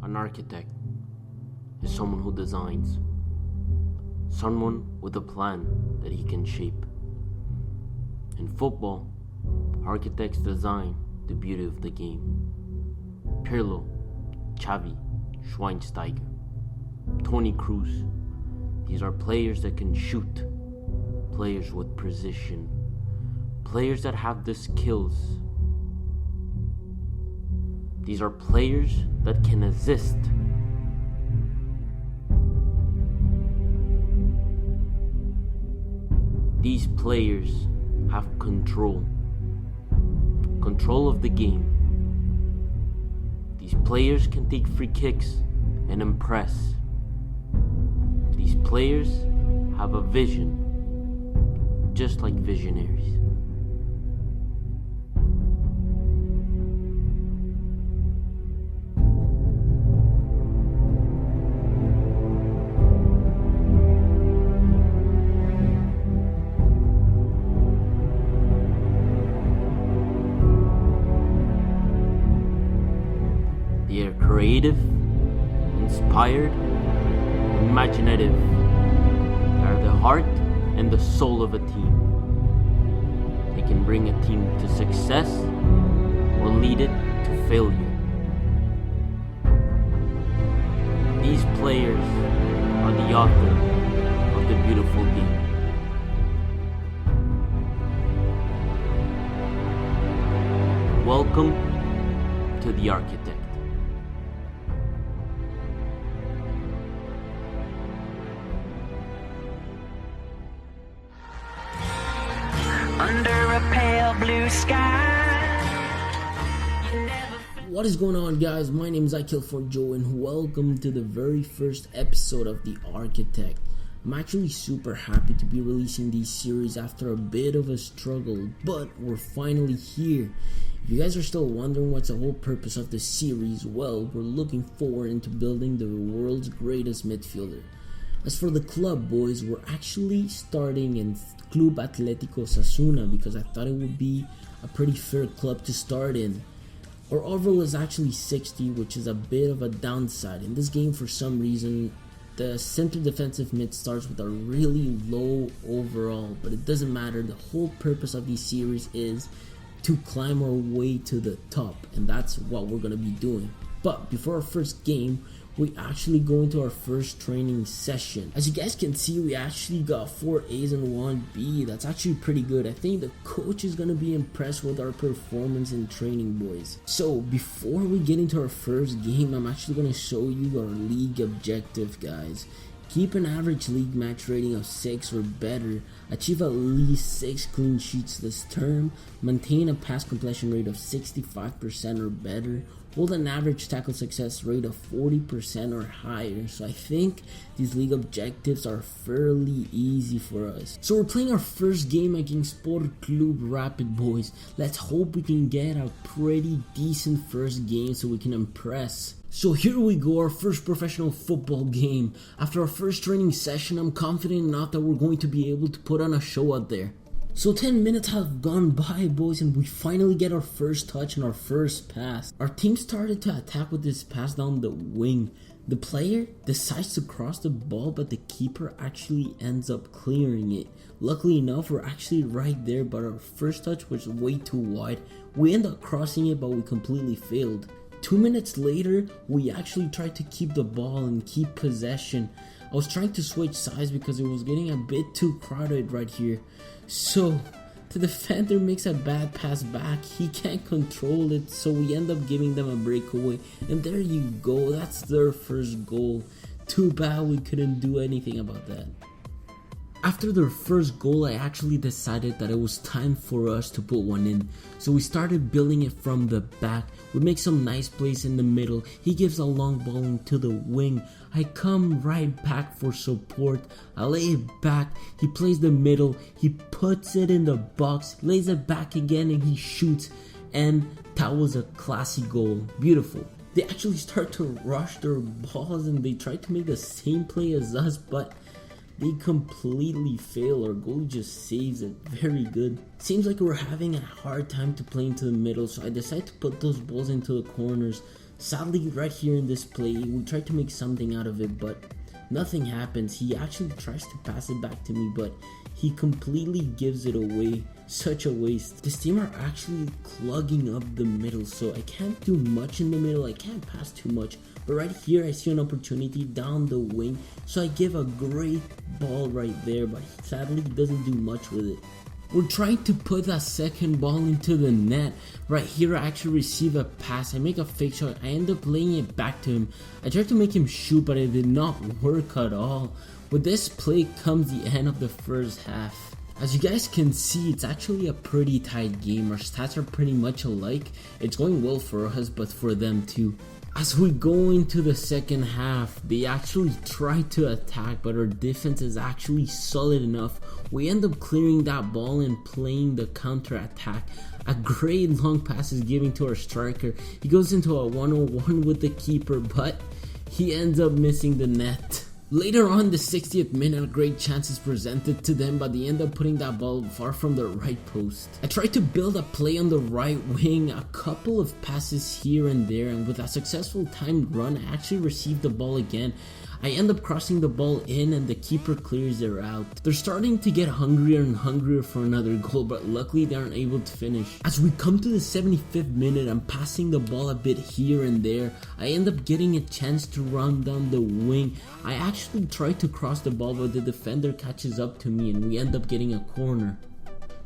An architect is someone who designs, someone with a plan that he can shape. In football, architects design the beauty of the game. Pirlo, Xavi, Schweinsteiger, Toni Kroos, these are players that can shoot, players with precision, players that have the skills. These are players that can assist. These players have control of the game. These players can take free kicks and impress. These players have a vision, just like visionaries. They are creative, inspired, imaginative. They are the heart and the soul of a team. They can bring a team to success or lead it to failure. These players are the author of the beautiful game. Welcome to the Architect. Under a pale blue sky. What is going on, guys? My name is Joe, and welcome to the very first episode of The Architect. I'm actually super happy to be releasing these series after a bit of a struggle, but we're finally here. If you guys are still wondering what's the whole purpose of this series, well, we're looking forward into building the world's greatest midfielder. As for the club, boys, we're actually starting in Club Atlético Osasuna because I thought it would be a pretty fair club to start in. Our overall is actually 60, which is a bit of a downside. In this game, for some reason, the center defensive mid starts with a really low overall, but it doesn't matter. The whole purpose of these series is to climb our way to the top, and that's what we're going to be doing. But before our first game, we actually go into our first training session. As you guys can see, we actually got 4 A's and 1 B. That's actually pretty good. I think the coach is going to be impressed with our performance in training, boys. So before we get into our first game, I'm actually going to show you our league objective, guys. Keep an average league match rating of 6 or better, achieve at least 6 clean sheets this term, maintain a pass completion rate of 65% or better, hold an average tackle success rate of 40% or higher. So I think these league objectives are fairly easy for us. So we're playing our first game against Sport Club Rapid, boys. Let's hope we can get a pretty decent first game so we can impress. So here we go, our first professional football game. After our first training session, I'm confident enough that we're going to be able to put on a show out there. So 10 minutes have gone by, boys, and we finally get our first touch and our first pass. Our team started to attack with this pass down the wing. The player decides to cross the ball, but the keeper actually ends up clearing it. Luckily enough, we're actually right there, but our first touch was way too wide. We end up crossing it, but we completely failed. 2 minutes later, we actually tried to keep the ball and keep possession. I was trying to switch sides because it was getting a bit too crowded right here. So, the defender makes a bad pass back. He can't control it, so we end up giving them a breakaway. And there you go, that's their first goal. Too bad we couldn't do anything about that. After their first goal, I actually decided that it was time for us to put one in. So we started building it from the back. We make some nice plays in the middle. He gives a long ball into the wing. I come right back for support. I lay it back. He plays the middle. He puts it in the box, lays it back again, and he shoots. And that was a classy goal. Beautiful. They actually start to rush their balls and they try to make the same play as us, but they completely fail. Our goalie just saves it. Very good. Seems like we're having a hard time to play into the middle, so I decided to put those balls into the corners. Sadly, right here in this play, we tried to make something out of it, but nothing happens. He actually tries to pass it back to me, but he completely gives it away. Such a waste. This team are actually clogging up the middle, so I can't do much in the middle. I can't pass too much. But right here, I see an opportunity down the wing, so I give a great ball right there, but sadly, he doesn't do much with it. We're trying to put that second ball into the net. Right here, I actually receive a pass. I make a fake shot. I end up laying it back to him. I tried to make him shoot, but it did not work at all. With this play comes the end of the first half. As you guys can see, it's actually a pretty tight game. Our stats are pretty much alike. It's going well for us, but for them too. As we go into the second half, they actually try to attack, but our defense is actually solid enough. We end up clearing that ball and playing the counter attack. A great long pass is given to our striker. He goes into a 1-on-1 with the keeper, but he ends up missing the net. Later on, the 60th minute, a great chance is presented to them, but they end up putting that ball far from the right post. I tried to build a play on the right wing, a couple of passes here and there, and with a successful timed run, I actually received the ball again. I end up crossing the ball in and the keeper clears it out. They're starting to get hungrier and hungrier for another goal, but luckily they aren't able to finish. As we come to the 75th minute, I'm passing the ball a bit here and there. I end up getting a chance to run down the wing. I actually try to cross the ball, but the defender catches up to me and we end up getting a corner.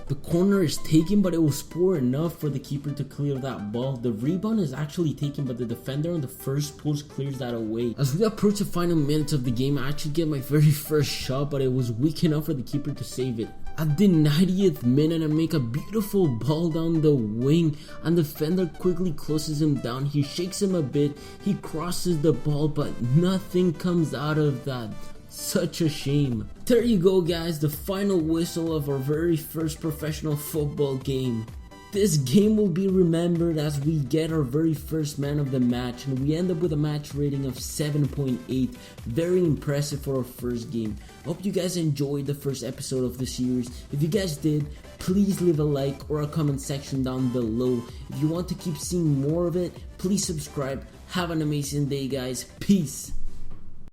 The corner is taken, but it was poor enough for the keeper to clear that ball. The rebound is actually taken, but the defender on the first post clears that away. As we approach the final minutes of the game, I actually get my very first shot, but it was weak enough for the keeper to save it. At the 90th minute, I make a beautiful ball down the wing, and the defender quickly closes him down. He shakes him a bit, he crosses the ball, but nothing comes out of that. Such a shame. There you go, guys, the final whistle of our very first professional football game. This game will be remembered as we get our very first man of the match, and we end up with a match rating of 7.8. Very impressive for our first game. Hope you guys enjoyed the first episode of the series. If you guys did, please leave a like or a comment section down below. If you want to keep seeing more of it, please subscribe. Have an amazing day, guys. Peace.